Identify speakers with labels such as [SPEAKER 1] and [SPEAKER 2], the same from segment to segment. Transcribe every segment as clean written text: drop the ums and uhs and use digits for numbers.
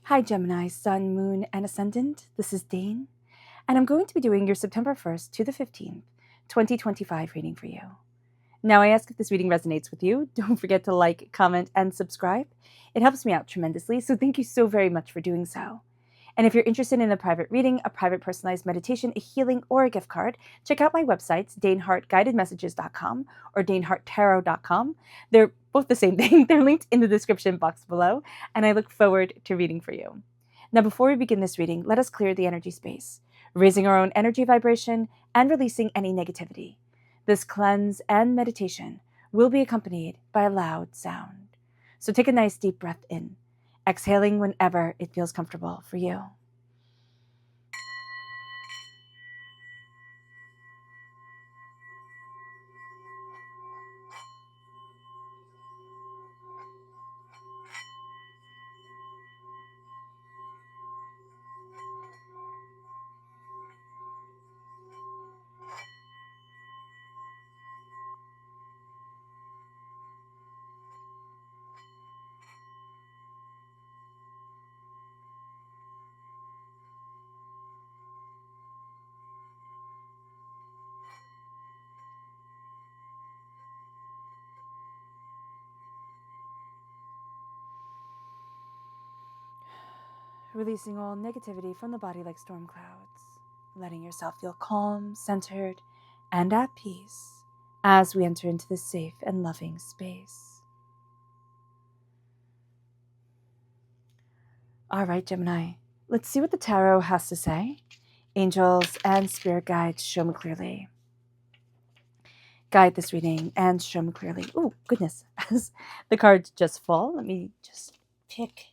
[SPEAKER 1] Hi Gemini, Sun, Moon, and Ascendant. This is Dane, and I'm going to be doing your September 1st to the 15th, 2025 reading for you. Now, I ask if this reading resonates with you. Don't forget to like, comment, and subscribe. It helps me out tremendously, so thank you so very much for doing so. And if you're interested in a private reading, a private personalized meditation, a healing, or a gift card, check out my websites, danehartguidedmessages.com or daneharttarot.com. They're both the same thing. They're linked in the description box below, and I look forward to reading for you. Now, before we begin this reading, let us clear the energy space, raising our own energy vibration and releasing any negativity. This cleanse and meditation will be accompanied by a loud sound. So take a nice deep breath in, exhaling whenever it feels comfortable for you. Releasing all negativity from the body like storm clouds, letting yourself feel calm, centered, and at peace as we enter into this safe and loving space. All right, Gemini, let's see what the tarot has to say. Angels and spirit guides, show me clearly. Guide this reading and show me clearly. Oh, goodness, as the cards just fall, let me just pick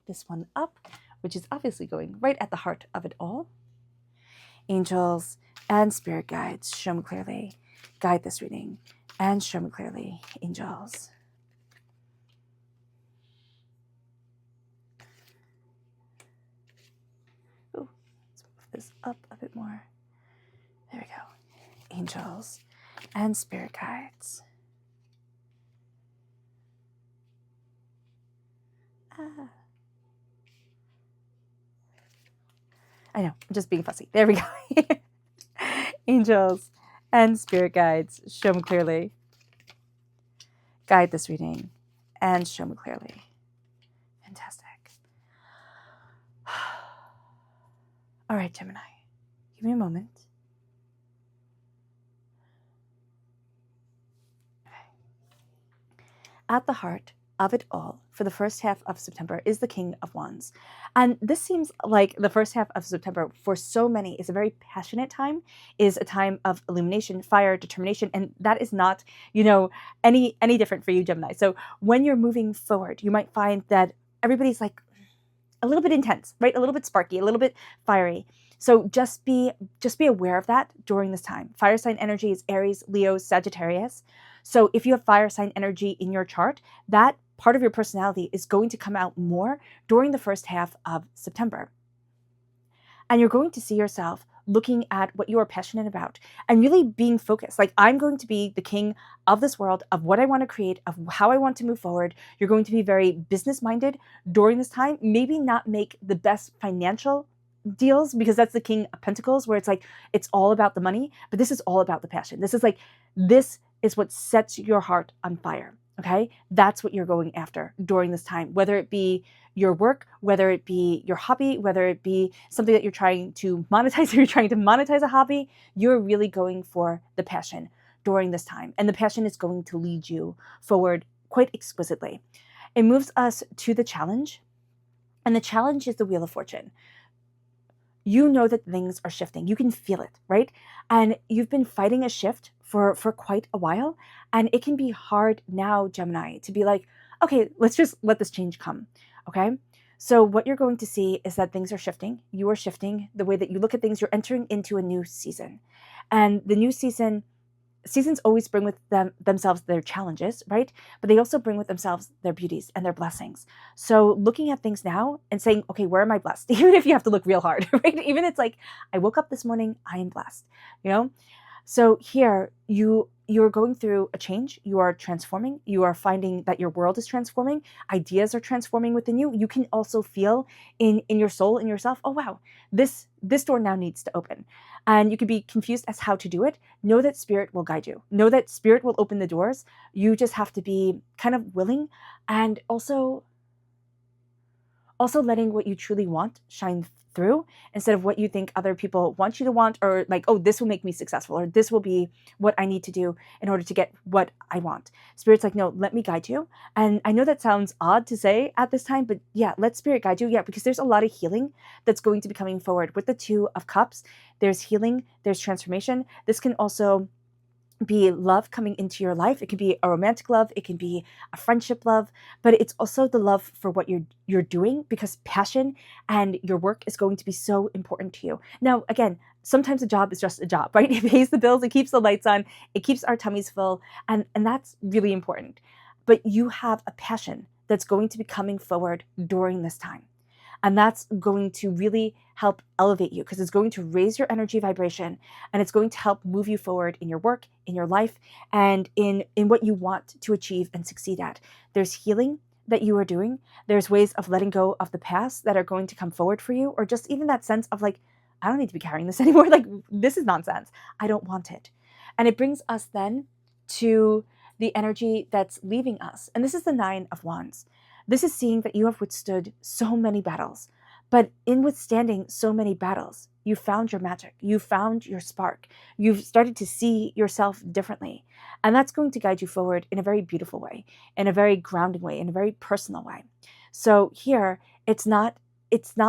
[SPEAKER 1] this one up, which is obviously going right at the heart of it all. Angels and spirit guides, show me clearly. Guide this reading and show me clearly, angels. Oh, let's move this up a bit more. There we go. Angels and spirit guides. I know, I'm just being fussy. There we go. Angels and spirit guides, show me clearly. Guide this reading and show me clearly. Fantastic. All right, Gemini, give me a moment. Okay. At the heart of it all, for the first half of September, is the King of Wands. And this seems like the first half of September for so many is a very passionate time, is a time of illumination, fire, determination, and that is not, any different for you, Gemini. So when you're moving forward, you might find that everybody's like a little bit intense, right? A little bit sparky, a little bit fiery. So just be aware of that during this time. Fire sign energy is Aries, Leo, Sagittarius. So if you have fire sign energy in your chart, that part of your personality is going to come out more during the first half of September. And you're going to see yourself looking at what you are passionate about and really being focused. Like, I'm going to be the king of this world, of what I want to create, of how I want to move forward. You're going to be very business-minded during this time. Maybe not make the best financial deals, because that's the King of Pentacles, where it's like, it's all about the money, but this is all about the passion. This is what sets your heart on fire. Okay, that's what you're going after during this time, whether it be your work, whether it be your hobby, whether it be something that you're trying to monetize, if you're trying to monetize a hobby, you're really going for the passion during this time. And the passion is going to lead you forward quite exquisitely. It moves us to the challenge, and the challenge is the Wheel of Fortune. You know that things are shifting. You can feel it, right? And you've been fighting a shift for quite a while. And it can be hard now, Gemini, to be like, okay, let's just let this change come, okay? So what you're going to see is that things are shifting. You are shifting the way that you look at things. You're entering into a new season. And the new seasons always bring with themselves their challenges, right? But they also bring with themselves their beauties and their blessings. So looking at things now and saying, okay, where am I blessed? Even if you have to look real hard, right? Even it's like, I woke up this morning, I am blessed, So here you're going through a change, you are transforming, you are finding that your world is transforming, ideas are transforming within you. You can also feel in your soul, in yourself, oh wow, this door now needs to open. And you could be confused as how to do it. Know that spirit will guide you. Know that spirit will open the doors. You just have to be kind of willing, and also letting what you truly want shine through instead of what you think other people want you to want, or like, oh, this will make me successful, or this will be what I need to do in order to get what I want. Spirit's like, no, let me guide you. And I know that sounds odd to say at this time, but yeah, let spirit guide you. Yeah, because there's a lot of healing that's going to be coming forward with the Two of Cups. There's healing, there's transformation. This can also be love coming into your life. It can be a romantic love, it can be a friendship love, but it's also the love for what you're doing, because passion and your work is going to be so important to you. Now, again, sometimes a job is just a job, right? It pays the bills, it keeps the lights on, it keeps our tummies full, and that's really important. But you have a passion that's going to be coming forward during this time. And that's going to really help elevate you, because it's going to raise your energy vibration, and it's going to help move you forward in your work, in your life, and in what you want to achieve and succeed at. There's healing that you are doing. There's ways of letting go of the past that are going to come forward for you, or just even that sense of like, I don't need to be carrying this anymore. Like, this is nonsense. I don't want it. And it brings us then to the energy that's leaving us. And this is the Nine of Wands. This is seeing that you have withstood so many battles, but in withstanding so many battles, you found your magic, you found your spark, you've started to see yourself differently. And that's going to guide you forward in a very beautiful way, in a very grounding way, in a very personal way. So here, it's not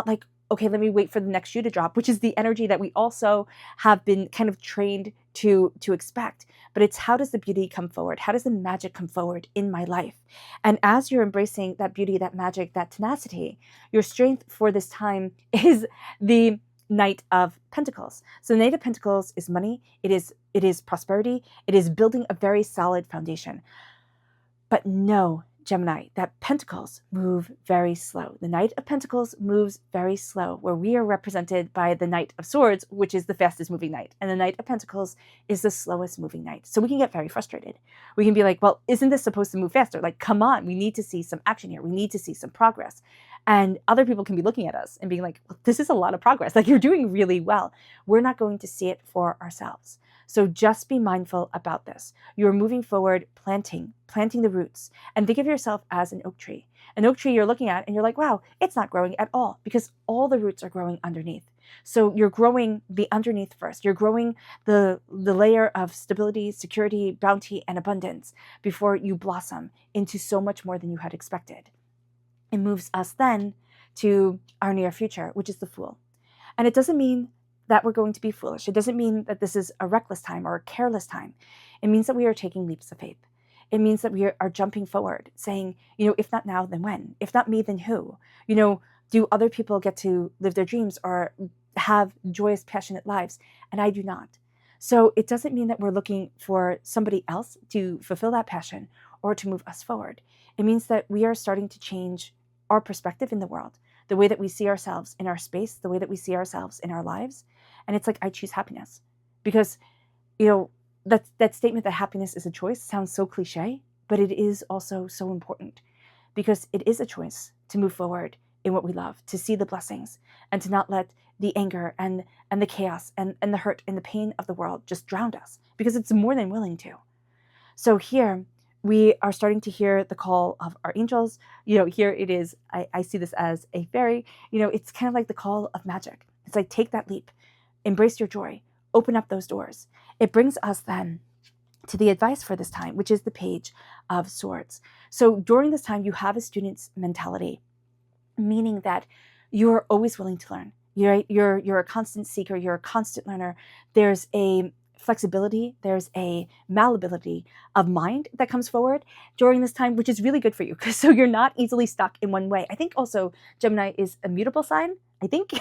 [SPEAKER 1] like, okay, let me wait for the next shoe to drop, which is the energy that we also have been kind of trained to expect. But it's, how does the beauty come forward? How does the magic come forward in my life? And as you're embracing that beauty, that magic, that tenacity, your strength for this time is the Knight of Pentacles. So the Knight of Pentacles is money, it is prosperity, it is building a very solid foundation. But no, Gemini, that Pentacles move very slow. The Knight of Pentacles moves very slow, where we are represented by the Knight of Swords, which is the fastest moving knight. And the Knight of Pentacles is the slowest moving knight. So we can get very frustrated. We can be like, well, isn't this supposed to move faster? Like, come on, we need to see some action here. We need to see some progress. And other people can be looking at us and being like, well, this is a lot of progress. Like, you're doing really well. We're not going to see it for ourselves. So just be mindful about this. You're moving forward, planting the roots, and think of yourself as an oak tree. An oak tree you're looking at and you're like, wow, it's not growing at all, because all the roots are growing underneath. So you're growing the underneath first. You're growing the layer of stability, security, bounty, and abundance before you blossom into so much more than you had expected. It moves us then to our near future, which is the Fool. And it doesn't mean that we're going to be foolish. It doesn't mean that this is a reckless time or a careless time. It means that we are taking leaps of faith. It means that we are jumping forward, saying, if not now, then when? If not me, then who? Do other people get to live their dreams or have joyous, passionate lives? And I do not. So it doesn't mean that we're looking for somebody else to fulfill that passion or to move us forward. It means that we are starting to change our perspective in the world, the way that we see ourselves in our space, the way that we see ourselves in our lives. And it's like, I choose happiness. Because, that statement that happiness is a choice sounds so cliche, but it is also so important, because it is a choice to move forward in what we love, to see the blessings, and to not let the anger and the chaos and the hurt and the pain of the world just drown us, because it's more than willing to. So here, we are starting to hear the call of our angels. Here it is, I see this as a fairy. It's kind of like the call of magic. It's like, take that leap, embrace your joy, open up those doors. It brings us then to the advice for this time, which is the Page of Swords. So during this time, you have a student's mentality, meaning that you're always willing to learn. You're a constant seeker, you're a constant learner. There's a flexibility, there's a malleability of mind that comes forward during this time, which is really good for you, because so you're not easily stuck in one way. I think also Gemini is a mutable sign. I think.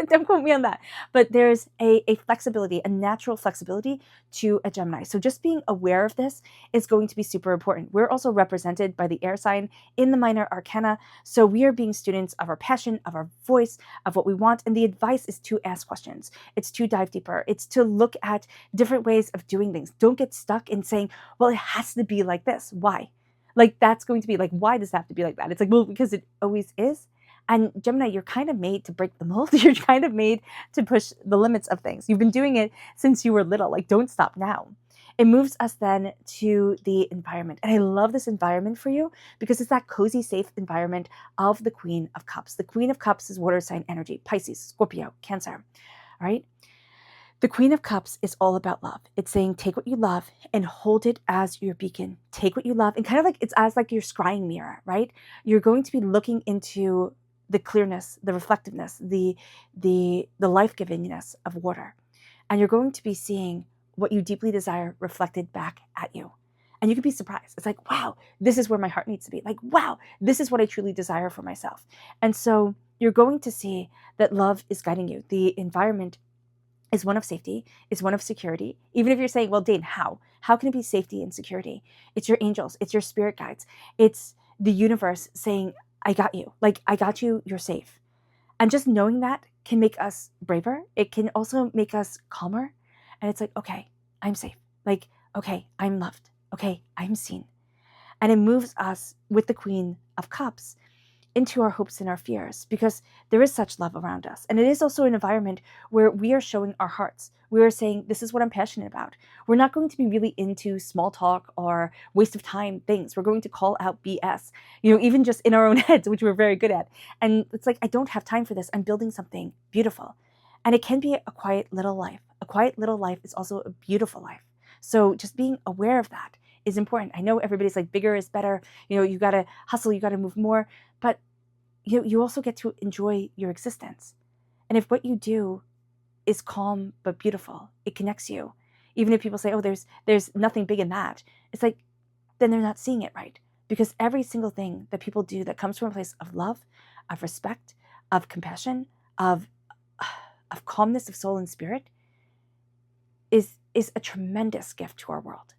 [SPEAKER 1] Don't quote me on that. But there's a flexibility, a natural flexibility to a Gemini. So just being aware of this is going to be super important. We're also represented by the air sign in the minor arcana. So we are being students of our passion, of our voice, of what we want. And the advice is to ask questions. It's to dive deeper. It's to look at different ways of doing things. Don't get stuck in saying, well, it has to be like this. Why? Like, that's going to be like, why does it have to be like that? It's like, well, because it always is. And Gemini, you're kind of made to break the mold. You're kind of made to push the limits of things. You've been doing it since you were little. Like, don't stop now. It moves us then to the environment. And I love this environment for you because it's that cozy, safe environment of the Queen of Cups. The Queen of Cups is water sign energy, Pisces, Scorpio, Cancer, all right? The Queen of Cups is all about love. It's saying, take what you love and hold it as your beacon. Take what you love, and kind of like it's as like your scrying mirror, right? You're going to be looking into the clearness, the reflectiveness, the life-givingness of water. And you're going to be seeing what you deeply desire reflected back at you. And you can be surprised. It's like, wow, this is where my heart needs to be. Like, wow, this is what I truly desire for myself. And so you're going to see that love is guiding you. The environment is one of safety, is one of security. Even if you're saying, well, Dane, how? How can it be safety and security? It's your angels, it's your spirit guides. It's the universe saying, I got you. Like, I got you, you're safe. And just knowing that can make us braver. It can also make us calmer. And it's like, okay, I'm safe. Like, okay, I'm loved. Okay, I'm seen. And it moves us with the Queen of Cups into our hopes and our fears, because there is such love around us. And it is also an environment where we are showing our hearts. We are saying, this is what I'm passionate about. We're not going to be really into small talk or waste of time things. We're going to call out BS, even just in our own heads, which we're very good at. And it's like, I don't have time for this. I'm building something beautiful. And it can be a quiet little life. A quiet little life is also a beautiful life. So just being aware of that is important. I know everybody's like, bigger is better. You got to hustle, you got to move more. But you also get to enjoy your existence. And if what you do is calm but beautiful, it connects you. Even if people say, oh, there's nothing big in that, it's like, then they're not seeing it right. Because every single thing that people do that comes from a place of love, of respect, of compassion, of calmness of soul and spirit is a tremendous gift to our world.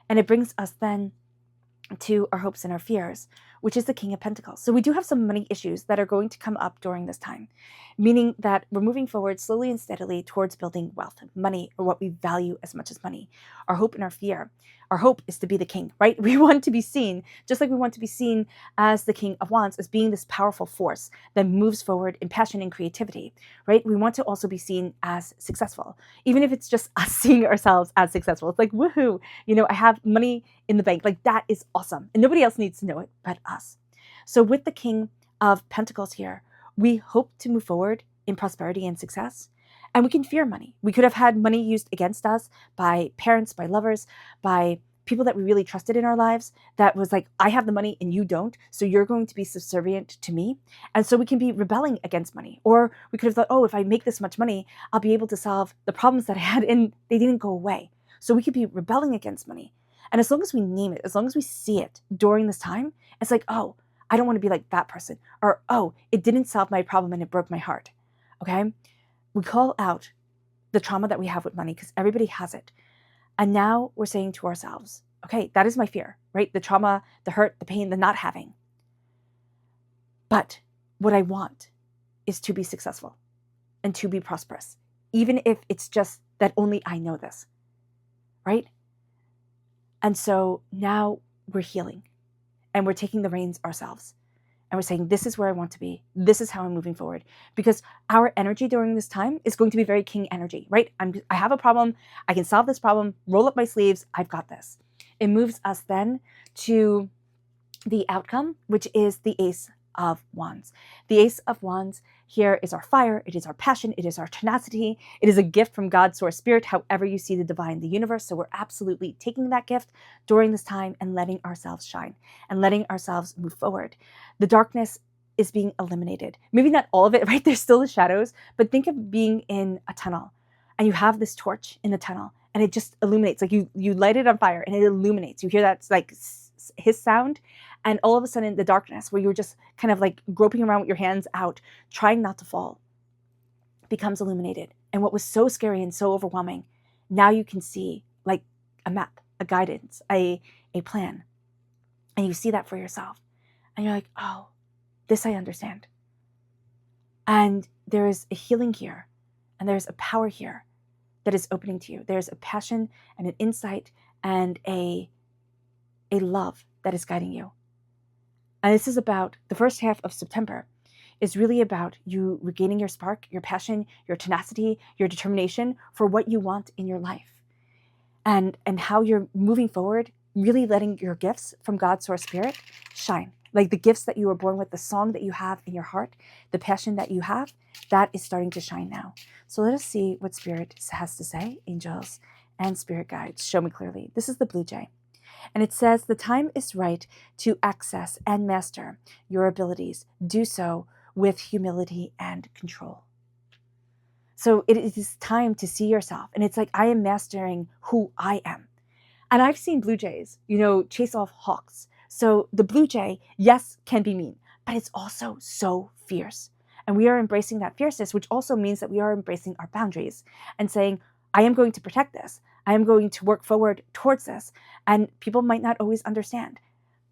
[SPEAKER 1] And it brings us then to our hopes and our fears, which is the King of Pentacles. So we do have some money issues that are going to come up during this time, meaning that we're moving forward slowly and steadily towards building wealth, money, or what we value as much as money. Our hope and our fear. Our hope is to be the king, right? We want to be seen, just like we want to be seen as the King of Wands, as being this powerful force that moves forward in passion and creativity, right? We want to also be seen as successful, even if it's just us seeing ourselves as successful. It's like, woohoo, I have money in the bank. Like, that is awesome. And nobody else needs to know it but us. So with the King of Pentacles here, we hope to move forward in prosperity and success. And we can fear money. We could have had money used against us by parents, by lovers, by people that we really trusted in our lives that was like, I have the money and you don't, so you're going to be subservient to me. And so we can be rebelling against money. Or we could have thought, oh, if I make this much money, I'll be able to solve the problems that I had and they didn't go away. So we could be rebelling against money. And as long as we name it, as long as we see it during this time, it's like, oh, I don't want to be like that person. Or, oh, it didn't solve my problem and it broke my heart. Okay? We call out the trauma that we have with money because everybody has it. And now we're saying to ourselves, okay, that is my fear, right? The trauma, the hurt, the pain, the not having. But what I want is to be successful and to be prosperous, even if it's just that only I know this, right? And so now we're healing and we're taking the reins ourselves. And we're saying, this is where I want to be. This is how I'm moving forward. Because our energy during this time is going to be very king energy, right? I have a problem. I can solve this problem. Roll up my sleeves. I've got this. It moves us then to the outcome, which is the Ace of Wands. The Ace of Wands here is our fire. It is our passion. It is our tenacity. It is a gift from God, source, spirit, however you see the divine, the universe. So we're absolutely taking that gift during this time and letting ourselves shine and letting ourselves move forward. The darkness is being eliminated. Maybe not all of it, right? There's still the shadows, but think of being in a tunnel and you have this torch in the tunnel and it just illuminates. Like you light it on fire and it illuminates. You hear that like hiss sound. And all of a sudden the darkness where you were just kind of like groping around with your hands out, trying not to fall, becomes illuminated. And what was so scary and so overwhelming, now you can see like a map, a guidance, a plan. And you see that for yourself. And you're like, oh, this I understand. And there is a healing here. And there's a power here that is opening to you. There's a passion and an insight and a love that is guiding you. And this is about the first half of September is really about you regaining your spark, your passion, your tenacity, your determination for what you want in your life. And how you're moving forward, really letting your gifts from God, Source, Spirit shine. Like the gifts that you were born with, the song that you have in your heart, the passion that you have, that is starting to shine now. So let us see what Spirit has to say, angels and spirit guides. Show me clearly. This is the blue jay. And it says, the time is right to access and master your abilities. Do so with humility and control. So it is time to see yourself. And it's like, I am mastering who I am. And I've seen blue jays, chase off hawks. So the blue jay, yes, can be mean, but it's also so fierce. And we are embracing that fierceness, which also means that we are embracing our boundaries and saying, I am going to protect this. I am going to work forward towards this. And people might not always understand.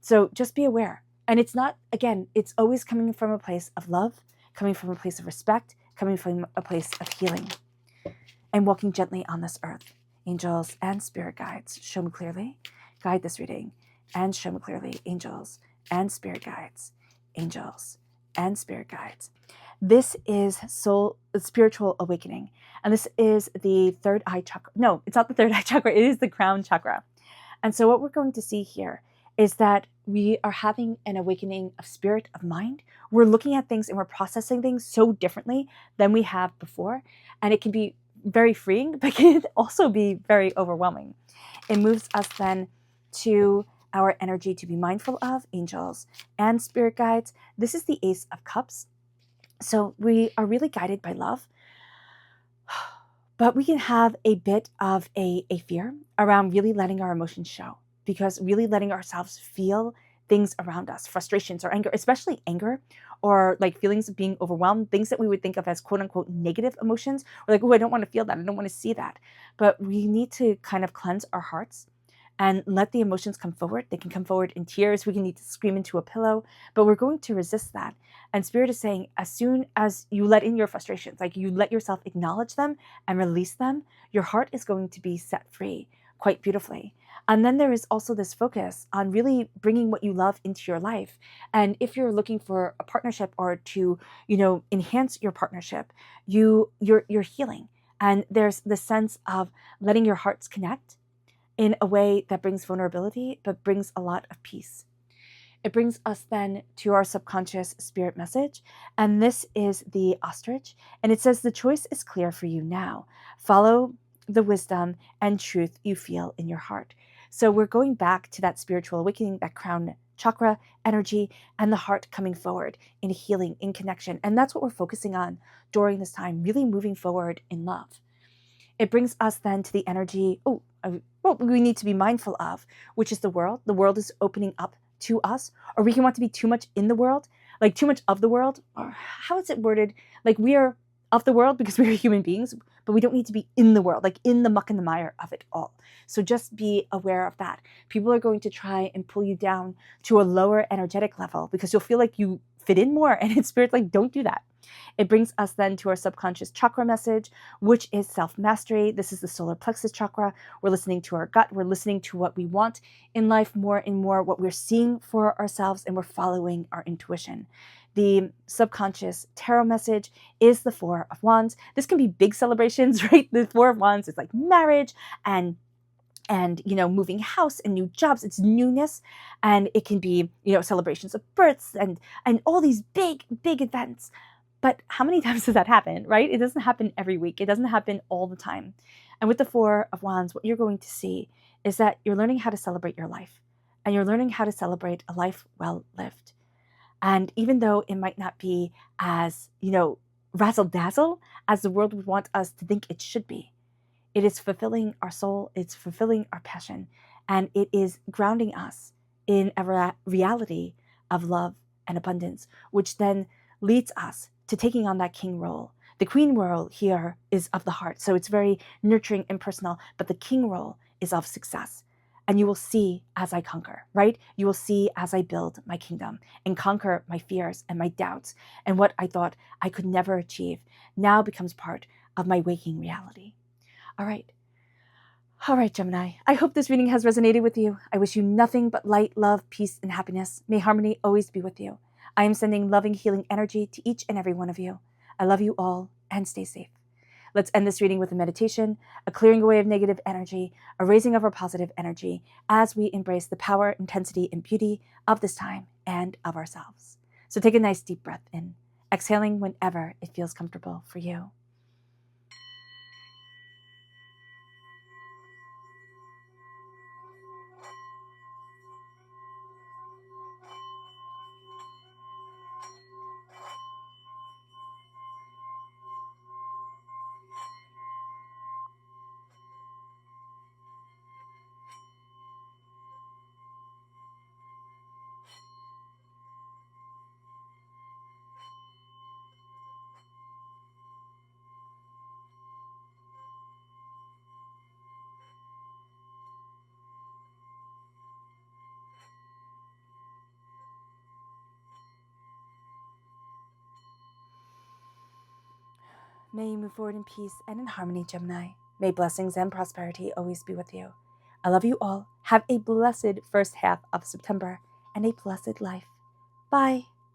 [SPEAKER 1] So just be aware. And it's not, again, it's always coming from a place of love, coming from a place of respect, coming from a place of healing, and walking gently on this earth. Angels and spirit guides, show me clearly. Guide this reading and show me clearly. Angels and spirit guides. Angels and spirit guides. This is spiritual awakening. And this is the third eye chakra. No, it's not the third eye chakra. It is the crown chakra. And so what we're going to see here is that we are having an awakening of spirit, of mind. We're looking at things and we're processing things so differently than we have before. And it can be very freeing, but can also be very overwhelming. It moves us then to our energy to be mindful of, angels and spirit guides. This is the Ace of Cups. So we are really guided by love, but we can have a bit of a fear around really letting our emotions show, because really letting ourselves feel things around us, frustrations or anger, especially anger, or like feelings of being overwhelmed, things that we would think of as quote unquote negative emotions. We're like, oh, I don't want to feel that. I don't want to see that. But we need to kind of cleanse our hearts and let the emotions come forward. They can come forward in tears. We can need to scream into a pillow, but we're going to resist that. And Spirit is saying, as soon as you let in your frustrations, like you let yourself acknowledge them and release them, your heart is going to be set free quite beautifully. And then there is also this focus on really bringing what you love into your life. And if you're looking for a partnership or to, enhance your partnership, you're healing. And there's the sense of letting your hearts connect in a way that brings vulnerability, but brings a lot of peace. It brings us then to our subconscious spirit message. And this is the ostrich. And it says, the choice is clear for you now. Follow the wisdom and truth you feel in your heart. So we're going back to that spiritual awakening, that crown chakra energy, and the heart coming forward in healing, in connection. And that's what we're focusing on during this time, really moving forward in love. It brings us then to the energy, what we need to be mindful of, which is the world. The world is opening up to us, or we can want to be too much in the world, like too much of the world, or how is it worded? Like we are of the world because we are human beings, but we don't need to be in the world, like in the muck and the mire of it all. So just be aware of that. People are going to try and pull you down to a lower energetic level because you'll feel like you fit in more, and it's Spirit like, don't do that. It brings us then to our subconscious chakra message, which is self-mastery. This is the solar plexus chakra. We're listening to our gut. We're listening to what we want in life more and more, what we're seeing for ourselves, and we're following our intuition. The subconscious tarot message is the Four of Wands. This can be big celebrations, right? The Four of Wands is like marriage and moving house and new jobs. It's newness, and it can be celebrations of births and all these big events. But how many times does that happen, right? It doesn't happen every week. It doesn't happen all the time. And with the Four of Wands, what you're going to see is that you're learning how to celebrate your life, and you're learning how to celebrate a life well lived. And even though it might not be as razzle dazzle as the world would want us to think it should be, it is fulfilling our soul, it's fulfilling our passion, and it is grounding us in a reality of love and abundance, which then leads us to taking on that king role, The queen role here is of the heart, so it's very nurturing and personal, but the king role is of success. And you will see as I conquer, right? You will see as I build my kingdom and conquer my fears and my doubts, and what I thought I could never achieve now becomes part of my waking reality. All right. All right, Gemini. I hope this reading has resonated with you. I wish you nothing but light, love, peace, and happiness. May harmony always be with you. I am sending loving, healing energy to each and every one of you. I love you all, and stay safe. Let's end this reading with a meditation, a clearing away of negative energy, a raising of our positive energy as we embrace the power, intensity, and beauty of this time and of ourselves. So take a nice deep breath in, exhaling whenever it feels comfortable for you. May you move forward in peace and in harmony, Gemini. May blessings and prosperity always be with you. I love you all. Have a blessed first half of September and a blessed life. Bye.